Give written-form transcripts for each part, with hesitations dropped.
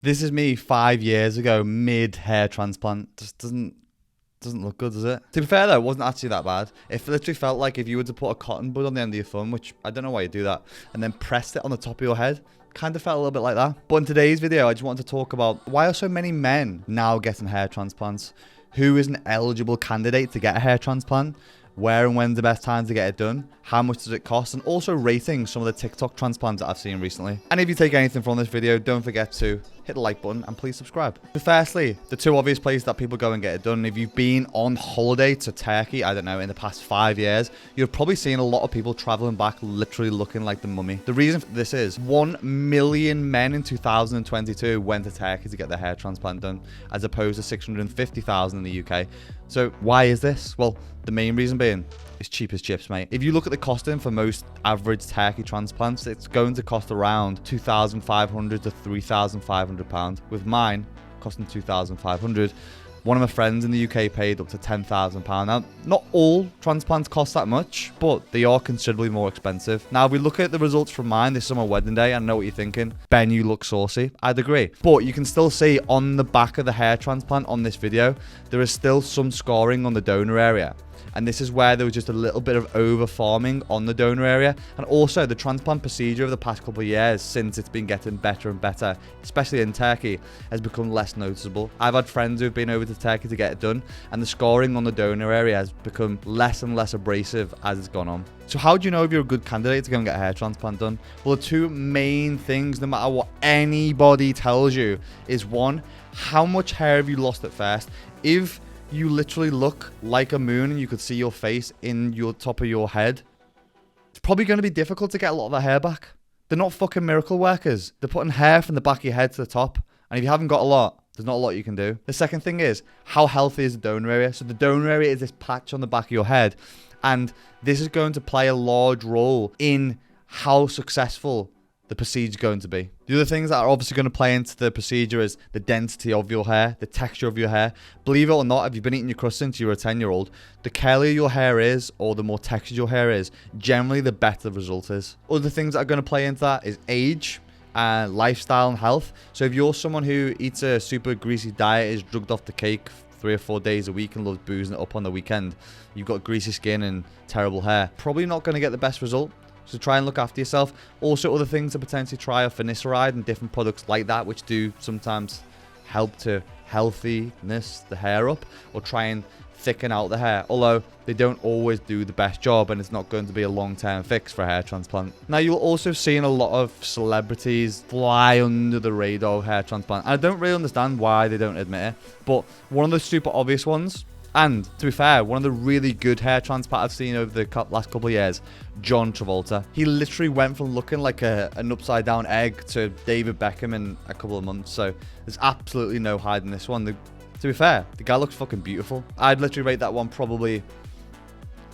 This is me 5 years ago, mid hair transplant. Just doesn't look good, does it? To be fair though, it wasn't actually that bad. It literally felt like if you were to put a cotton bud on the end of your thumb, which I don't know why you do that, and then pressed it on the top of your head, kind of felt a little bit like that. But in today's video, I just wanted to talk about why are so many men now getting hair transplants? Who is an eligible candidate to get a hair transplant? Where and when's the best time to get it done? How much does it cost? And also rating some of the TikTok transplants that I've seen recently. And if you take anything from this video, don't forget to hit the like button and please subscribe. But firstly, the two obvious places that people go and get it done. If you've been on holiday to Turkey, I don't know, in the past 5 years, you've probably seen a lot of people traveling back literally looking like the mummy. The reason for this is 1 million men in 2022 went to Turkey to get their hair transplant done, as opposed to 650,000 in the UK. So why is this? Well, the main reason being, it's cheap as chips, mate. If you look at the costing for most average Turkey transplants, it's going to cost around £2,500 to £3,500. With mine costing £2,500. One of my friends in the UK paid up to £10,000. Now, not all transplants cost that much, but they are considerably more expensive. Now, if we look at the results from mine, this is my wedding day. I know what you're thinking. Ben, you look saucy. I'd agree. But you can still see on the back of the hair transplant on this video, there is still some scarring on the donor area. And this is where there was just a little bit of over farming on the donor area. And also the transplant procedure over the past couple of years, since it's been getting better and better, especially in Turkey, has become less noticeable. I've had friends who've been over to Turkey to get it done, and the scarring on the donor area has become less and less abrasive as it's gone on. So how do you know if you're a good candidate to go and get a hair transplant done? Well, the two main things, no matter what anybody tells you, is one, how much hair have you lost at first? If you literally look like a moon and you could see your face in your top of your head, it's probably going to be difficult to get a lot of that hair back. They're not fucking miracle workers. They're putting hair from the back of your head to the top. And if you haven't got a lot, there's not a lot you can do. The second thing is, how healthy is the donor area? So the donor area is this patch on the back of your head. And this is going to play a large role in how successful the procedure is going to be. The other things that are obviously going to play into the procedure is the density of your hair, the texture of your hair. Believe it or not, if you've been eating your crust since you were a 10-year-old, the curlier your hair is, or the more textured your hair is, generally the better the result is. Other things that are going to play into that is age, lifestyle and health. So if you're someone who eats a super greasy diet, is drugged off the cake 3 or 4 days a week and loves boozing it up on the weekend, you've got greasy skin and terrible hair, probably not going to get the best result. So try and look after yourself. Also, other things to potentially try are finasteride and different products like that, which do sometimes help to healthiness the hair up, or try and thicken out the hair, although they don't always do the best job, and it's not going to be a long-term fix for a hair transplant. Now, you'll also see a lot of celebrities fly under the radar of hair transplant. I don't really understand why they don't admit it, but one of the super obvious ones, and to be fair, one of the really good hair transplants I've seen over the last couple of years, John Travolta. He literally went from looking like an upside down egg to David Beckham in a couple of months. So there's absolutely no hiding this one. To be fair, the guy looks fucking beautiful. I'd literally rate that one probably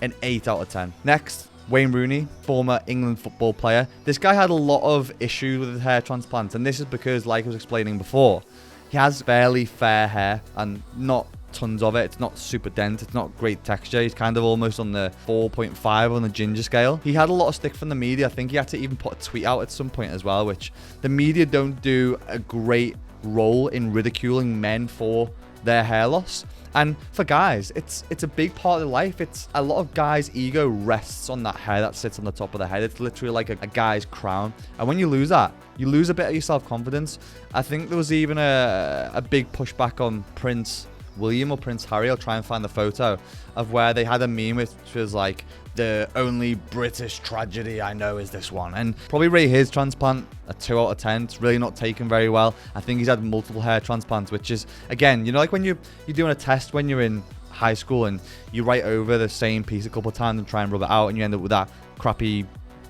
an 8 out of 10. Next, Wayne Rooney, former England football player. This guy had a lot of issues with his hair transplants, and this is because, like I was explaining before, he has fairly fair hair and not tons of it. It's not super dense. It's not great texture. He's kind of almost on the 4.5 on the ginger scale. He had a lot of stick from the media. I think he had to even put a tweet out at some point as well, which the media don't do a great role in ridiculing men for their hair loss. And for guys, it's a big part of their life. It's a lot of guys' ego rests on that hair that sits on the top of the head. It's literally like a guy's crown. And when you lose that, you lose a bit of your self-confidence. I think there was even a big pushback on Prince William or Prince Harry. I'll try and find the photo of where they had a meme which was like, the only British tragedy I know is this one. And probably rate his transplant a 2 out of 10. It's really not taken very well. I think he's had multiple hair transplants, which is, again, you know, like when you're doing a test when you're in high school and you write over the same piece a couple of times and try and rub it out, and you end up with that crappy,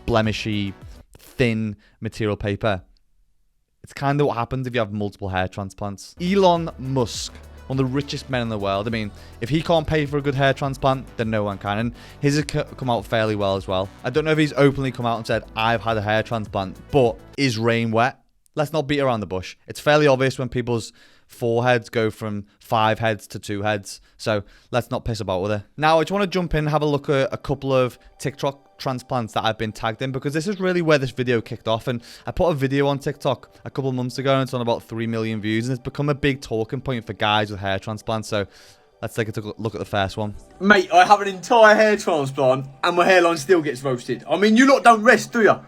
blemishy, thin material paper. It's kind of what happens if you have multiple hair transplants. Elon Musk, one of the richest men in the world. I mean, if he can't pay for a good hair transplant, then no one can. And his has come out fairly well as well. I don't know if he's openly come out and said, I've had a hair transplant, but is rain wet? let's not beat around the bush. It's fairly obvious when people's foreheads go from 5 heads to 2 heads. So let's not piss about with it. Now, I just want to jump in and have a look at a couple of TikTok transplants that I've been tagged in, because this is really where this video kicked off. And I put a video on TikTok a couple of months ago and it's on about 3 million views, and it's become a big talking point for guys with hair transplants. So let's take a look at the first one. Mate, I have an entire hair transplant and my hairline still gets roasted. I mean, you lot don't rest, do you?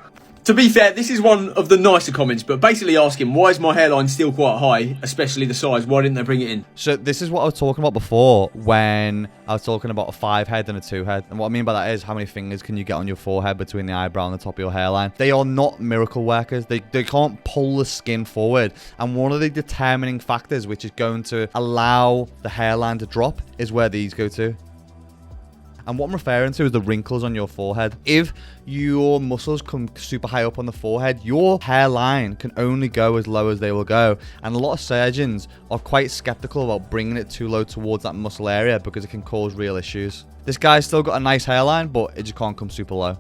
To be fair, this is one of the nicer comments, but basically asking, why is my hairline still quite high, especially the size? Why didn't they bring it in? So this is what I was talking about before when I was talking about a 5 head and a 2 head. And what I mean by that is, how many fingers can you get on your forehead between the eyebrow and the top of your hairline? They are not miracle workers. They can't pull the skin forward. And one of the determining factors which is going to allow the hairline to drop is where these go to. And what I'm referring to is the wrinkles on your forehead. If your muscles come super high up on the forehead, your hairline can only go as low as they will go. And a lot of surgeons are quite skeptical about bringing it too low towards that muscle area because it can cause real issues. This guy's still got a nice hairline, but it just can't come super low.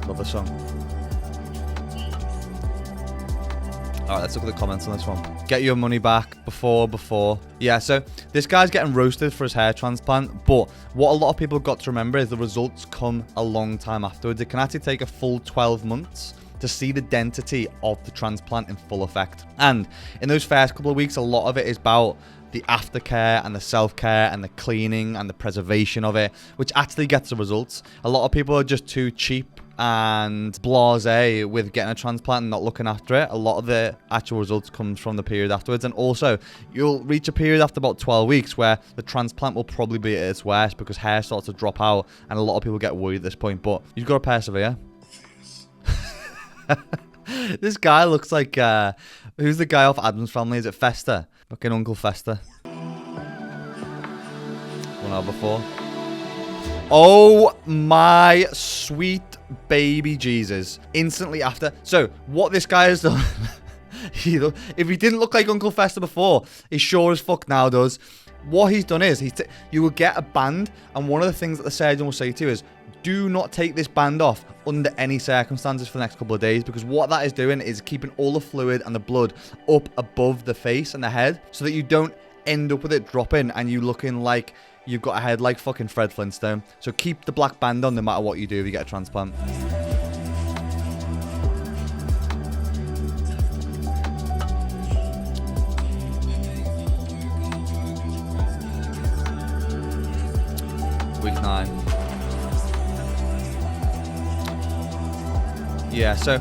Love the song. Alright, let's look at the comments on this one. Get your money back before. Yeah, so this guy's getting roasted for his hair transplant, but what a lot of people got to remember is the results come a long time afterwards. It can actually take a full 12 months to see the density of the transplant in full effect. And in those first couple of weeks, a lot of it is about the aftercare and the self-care and the cleaning and the preservation of it, which actually gets the results. A lot of people are just too cheap and blasé with getting a transplant and not looking after it. A lot of the actual results comes from the period afterwards. And also, you'll reach a period after about 12 weeks where the transplant will probably be at its worst because hair starts to drop out, and a lot of people get worried at this point, but you've got to persevere. This guy looks like, who's the guy off Addams Family? Is it Fester? Fucking Uncle Fester. One hour before. Oh my sweet baby Jesus. Instantly after. So, what this guy has done, if he didn't look like Uncle Fester before, he sure as fuck now does. What he's done is, you will get a band, and one of the things that the surgeon will say to you is, do not take this band off under any circumstances for the next couple of days, because what that is doing is keeping all the fluid and the blood up above the face and the head so that you don't end up with it dropping and you looking like you've got a head like fucking Fred Flintstone. So keep the black band on no matter what you do if you get a transplant. Week 9. Yeah, so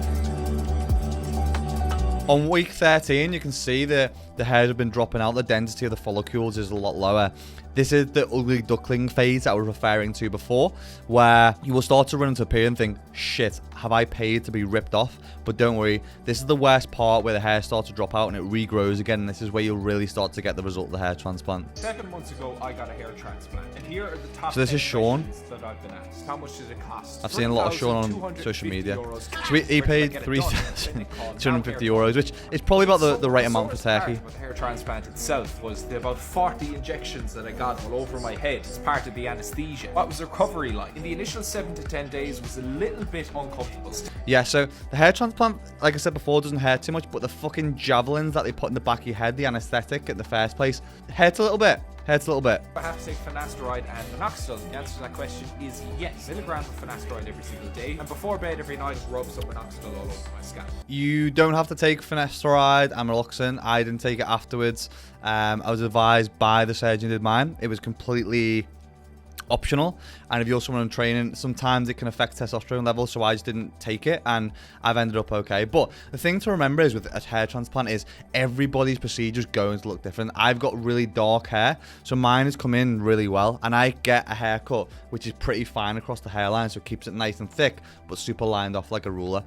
on week 13, you can see the hairs have been dropping out. The density of the follicles is a lot lower. This is the ugly duckling phase that I was referring to before, where you will start to run into a period and think, shit, have I paid to be ripped off? But don't worry, this is the worst part where the hair starts to drop out and it regrows again. And this is where you'll really start to get the result of the hair transplant. 7 months ago, I got a hair transplant. And here are the top So this is Sean. that I've been asked. How much does it cost? I've seen a lot of Sean on social media. So he paid €3,250, which is probably about the right amount for Turkey. The hair transplant itself was the about 40 injections that I got all over my head as part of the anesthesia. What was the recovery like? In the initial 7 to 10 days was a little bit uncomfortable. Yeah, so the hair transplant, like I said before, doesn't hurt too much, but the fucking javelins that they put in the back of your head, the anesthetic in the first place, hurts a little bit. Hurts a little bit. I have to take finasteride and minoxidil. The answer to that question is yes. Milligrams of finasteride every single day, and before bed every night, rub some minoxidil all over my scalp. You don't have to take finasteride and meloxicam. I didn't take it afterwards. I was advised by the surgeon who did mine. It was completely optional, and if you're someone in training, sometimes it can affect testosterone levels, so I just didn't take it and I've ended up okay. But the thing to remember is with a hair transplant is everybody's procedure is going to look different. I've got really dark hair, so mine has come in really well, and I get a haircut which is pretty fine across the hairline, so it keeps it nice and thick but super lined off like a ruler.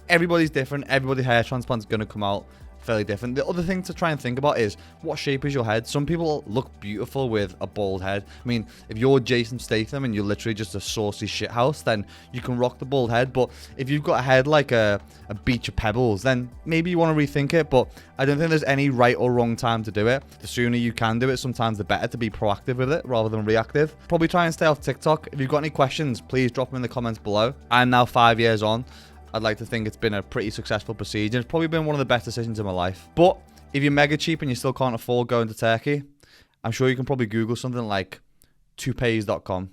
Everybody's different. Everybody's hair transplant is going to come out fairly different. The other thing to try and think about is, what shape is your head? Some people look beautiful with a bald head. I mean, if you're Jason Statham and you're literally just a saucy shithouse, then you can rock the bald head. But if you've got a head like a beach of pebbles, then maybe you want to rethink it. But I don't think there's any right or wrong time to do it. The sooner you can do it, sometimes the better, to be proactive with it rather than reactive. Probably try and stay off TikTok. If you've got any questions, please drop them in the comments below. I'm now 5 years on. I'd like to think it's been a pretty successful procedure. It's probably been one of the best decisions in my life. But if you're mega cheap and you still can't afford going to Turkey, I'm sure you can probably Google something like toupees.com.